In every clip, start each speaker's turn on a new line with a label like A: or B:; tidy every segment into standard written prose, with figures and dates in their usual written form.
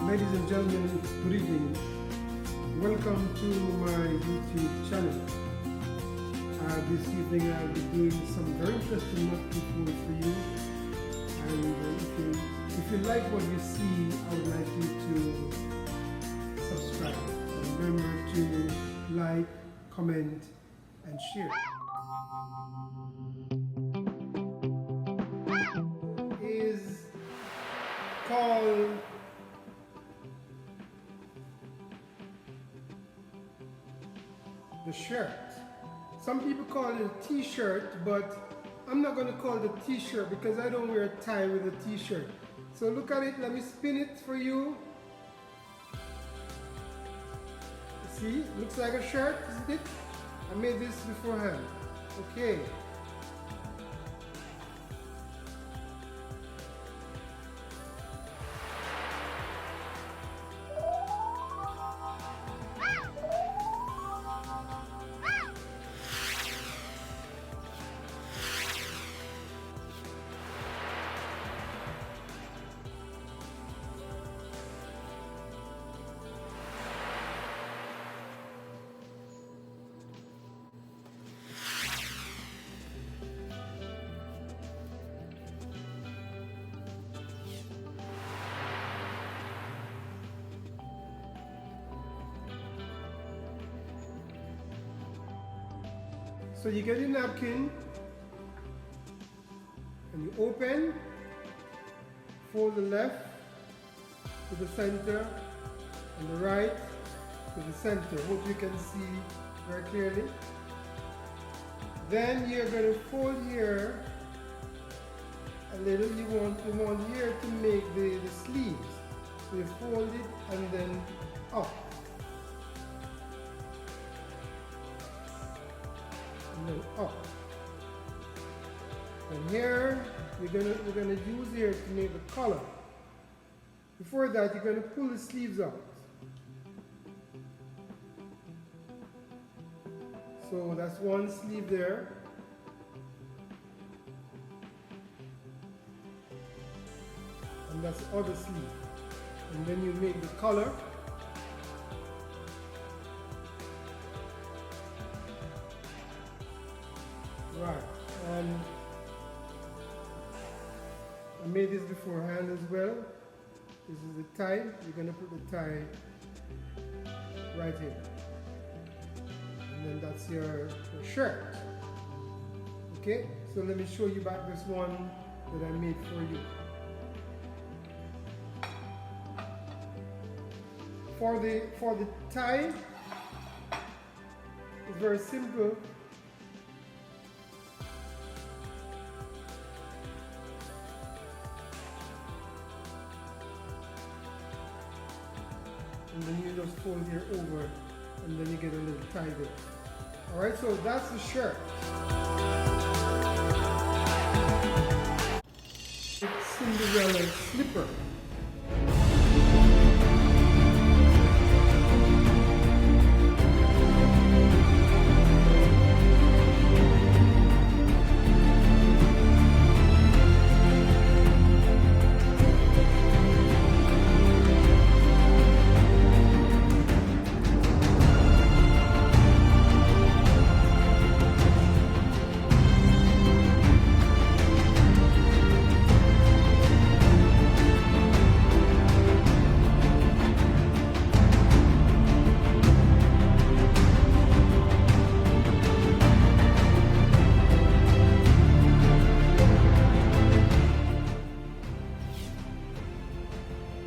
A: Ladies and gentlemen, good evening. Welcome to my YouTube channel. This evening I'll be doing some very interesting nut food for you. And if you like what you see, I would like you to subscribe. And remember to like, comment, and share. Is called the shirt. Some people call it a t-shirt, but I'm not going to call it a t-shirt because I don't wear a tie with a t-shirt. So look at it, let me spin it for you. See, looks like a shirt, isn't it? I made this beforehand. Okay. So you get your napkin and you open, fold the left to the center and the right to the center. Hope you can see very clearly. Then you're going to fold here a little. You want here to make the sleeves. So you fold it and then up. And then up. And here we're gonna use here to make the collar. Before that, you're gonna pull the sleeves out. So that's one sleeve there. And that's the other sleeve. And then you make the collar. Right, and I made this beforehand as well. This is the tie. You're going to put the tie right here. And then that's your shirt. Okay, so let me show you back this one that I made for you. For the tie, it's very simple. And then you just fold here over, and then you get a little tie there. Alright, so that's the shirt. It's Cinderella slipper.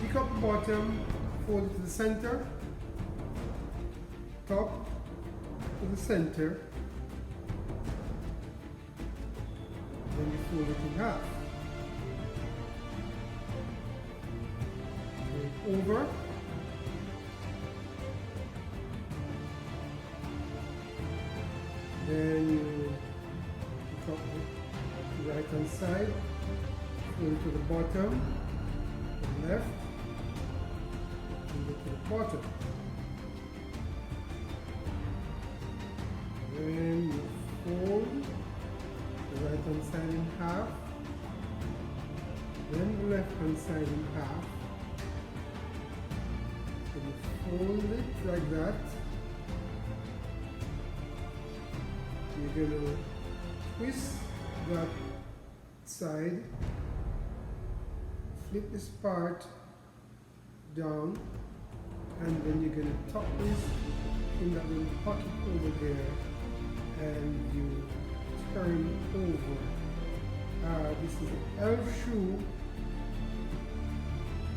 A: Pick up the bottom, fold it to the center, top to the center, then you fold it in half. Fold it over, then you pick up the right hand side, fold it to the bottom, left, and go to the bottom. Then you fold the right hand side in half, then the left hand side in half, So you fold it like that. You're going to twist that side, flip this part down, and then you're going to tuck this in that little pocket over there, and you turn over. This is an elf shoe.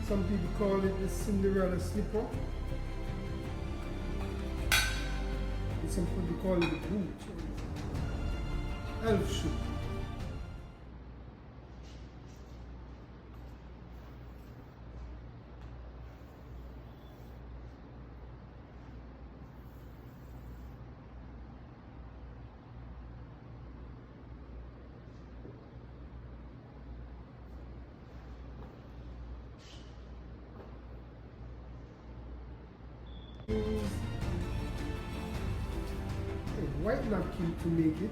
A: Some people call it the Cinderella slipper. And some people call it a boot. Elf shoe. A white napkin to make it.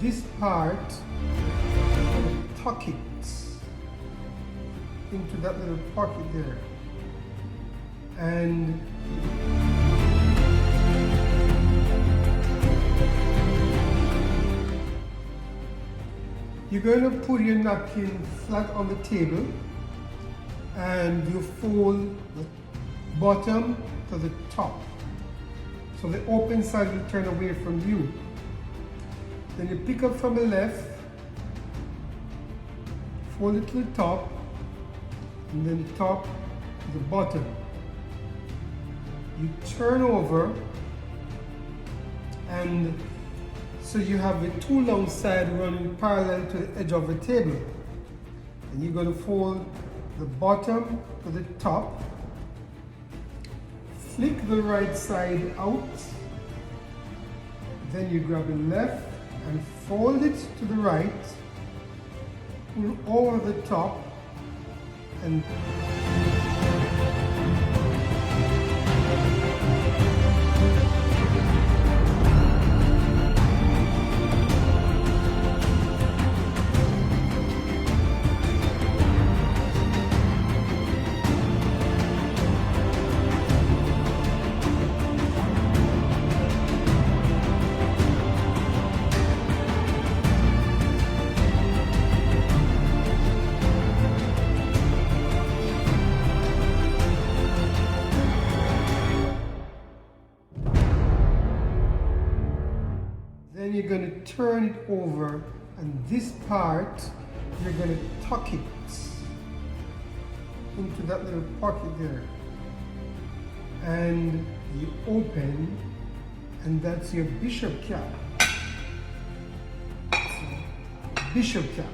A: This part, tuck it into that little pocket there, and you're going to put your napkin flat on the table, and you fold the bottom to the top, so the open side will turn away from you. Then you pick up from the left, fold it to the top, and then the top to the bottom. You turn over, and so you have the two long sides running parallel to the edge of the table. And you're going to fold the bottom to the top, flick the right side out, then you grab the left and fold it to the right, pull over the top, and then you're going to turn it over, and this part you're going to tuck it into that little pocket there, and you open, and that's your bishop cap. So, bishop cap.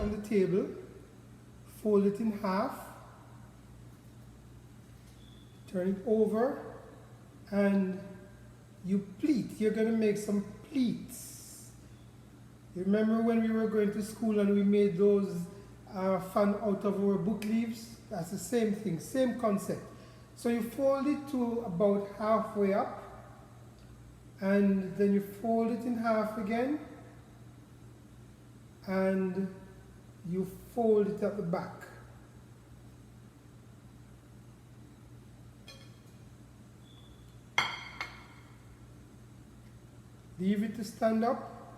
A: On the table, fold it in half, turn it over, and you pleat. You're going to make some pleats. You remember when we were going to school and we made those fun out of our book leaves? That's the same thing, same concept. So you fold it to about halfway up, and then you fold it in half again, and you fold it at the back. Leave it to stand up,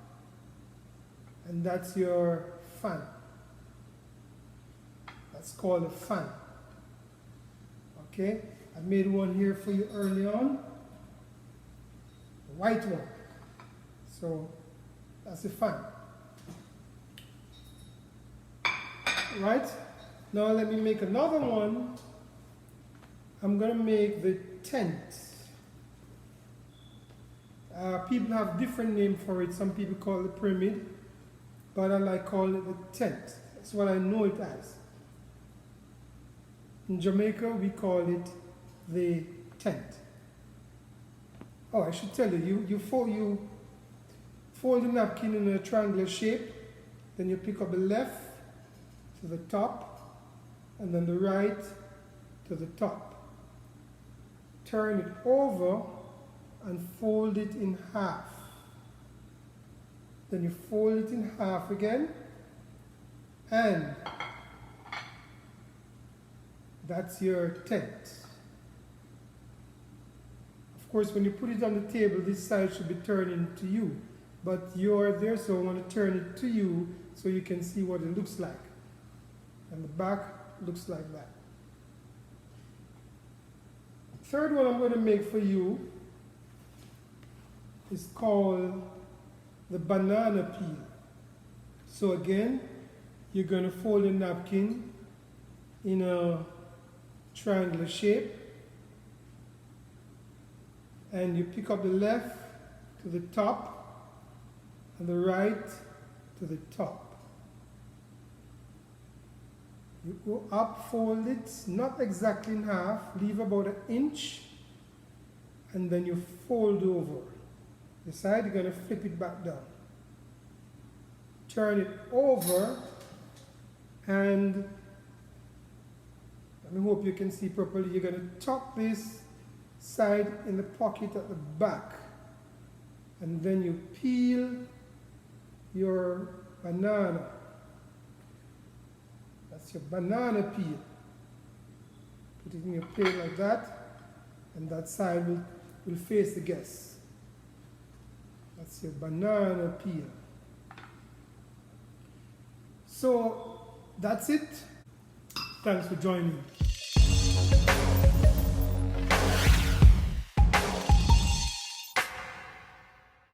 A: and that's your fan. That's called a fan. Okay, I made one here for you early on, a white one. So that's the fun. Right, now let me make another one. I'm going to make the tent. People have different names for it. Some people call it the pyramid, but I like calling it the tent. That's what I know it as. In Jamaica, we call it the tent. Oh, I should tell you, you fold the napkin in a triangular shape, then you pick up the left to the top, and then the right to the top. Turn it over and fold it in half. Then you fold it in half again, and that's your tent. Of course, when you put it on the table, this side should be turning to you, but you're there, so I want to turn it to you so you can see what it looks like. And the back looks like that. Third one I'm going to make for you is called the banana peel. So again, you're going to fold a napkin in a triangular shape, and you pick up the left to the top and the right to the top. You go up, fold it, not exactly in half, leave about an inch, and then you fold over. The side, you're going to flip it back down. Turn it over, and I hope you can see properly. You're going to tuck this side in the pocket at the back, and then you peel your banana. That's your banana peel. Put it in your plate like that, and that side will face the guests. That's your banana peel. So that's it. Thanks for joining.